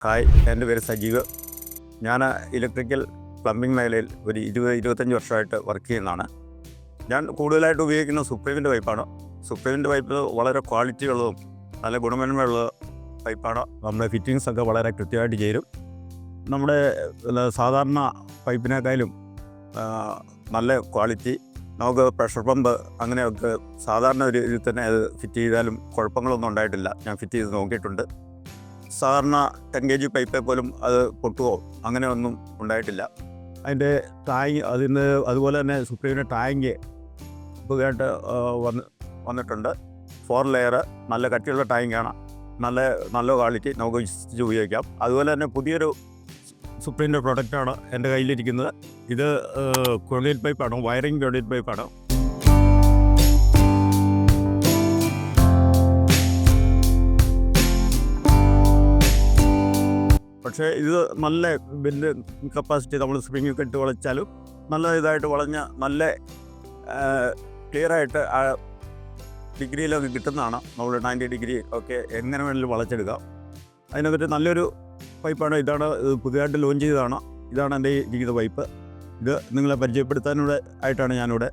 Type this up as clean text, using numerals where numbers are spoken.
Hi, എൻ്റെ പേര് സജീവ്. ഞാൻ ഇലക്ട്രിക്കൽ പ്ലംബിംഗ് മേഖലയിൽ ഒരു 20-25 വർഷമായിട്ട് വർക്ക് ചെയ്യുന്നതാണ്. ഞാൻ കൂടുതലായിട്ട് ഉപയോഗിക്കുന്ന സുപ്രീമിൻ്റെ പൈപ്പാണ്. സുപ്രീമിൻ്റെ പൈപ്പ് വളരെ ക്വാളിറ്റി ഉള്ളതും നല്ല ഗുണമേന്മയുള്ള പൈപ്പാണ്. നമ്മുടെ ഫിറ്റിങ്സൊക്കെ വളരെ കൃത്യമായിട്ട് ചേരും. നമ്മുടെ സാധാരണ പൈപ്പിനേക്കാളും നല്ല ക്വാളിറ്റി. നമുക്ക് പ്രഷർ പമ്പ് അങ്ങനെയൊക്കെ സാധാരണ ഒരു ഇതിൽ തന്നെ അത് ഫിറ്റ് ചെയ്താലും കുഴപ്പങ്ങളൊന്നും ഉണ്ടായിട്ടില്ല. ഞാൻ ഫിറ്റ് ചെയ്ത് നോക്കിയിട്ടുണ്ട്. സാധാരണ 10 kg പൈപ്പിൽ പോലും അത് പൊട്ടുകയോ അങ്ങനെയൊന്നും ഉണ്ടായിട്ടില്ല. അതിൻ്റെ ടാങ്ക് അതുപോലെ തന്നെ സുപ്രീമിൻ്റെ ടാങ്ക് പുതിയതായിട്ട് വന്നിട്ടുണ്ട്. 4 ലെയർ നല്ല കട്ടിയുള്ള ടാങ്കാണ്. നല്ല ക്വാളിറ്റി, നമുക്ക് വിശ്വസിച്ച് ഉപയോഗിക്കാം. അതുപോലെ തന്നെ പുതിയൊരു സുപ്രീമിൻ്റെ പ്രൊഡക്റ്റാണ് എൻ്റെ കയ്യിലിരിക്കുന്നത്. ഇത് കോൺക്രീറ്റ് പൈപ്പാണ്, വയറിംഗ് കോൺക്രീറ്റ് പൈപ്പാണ്. പക്ഷേ ഇത് നല്ല വലിയ കപ്പാസിറ്റി, നമ്മൾ സ്പ്രിങ്ങൊക്കെ ഇട്ട് വളച്ചാലും നല്ല ഇതായിട്ട് വളഞ്ഞ നല്ല ക്ലിയറായിട്ട് ആ ഡിഗ്രിയിലൊക്കെ കിട്ടുന്നതാണ്. നമ്മൾ 90 ഡിഗ്രി ഒക്കെ എങ്ങനെ വേണമെങ്കിലും വളച്ചെടുക്കാം. അതിനകത്ത് നല്ലൊരു പൈപ്പാണ്. ഇതാണ് പുതിയതായിട്ട് ലോഞ്ച് ചെയ്തതാണ്. ഇതാണ് എൻ്റെ ഇരിക്കുന്ന പൈപ്പ്. ഇത് നിങ്ങളെ പരിചയപ്പെടുത്താനൂടെ ആയിട്ടാണ് ഞാനിവിടെ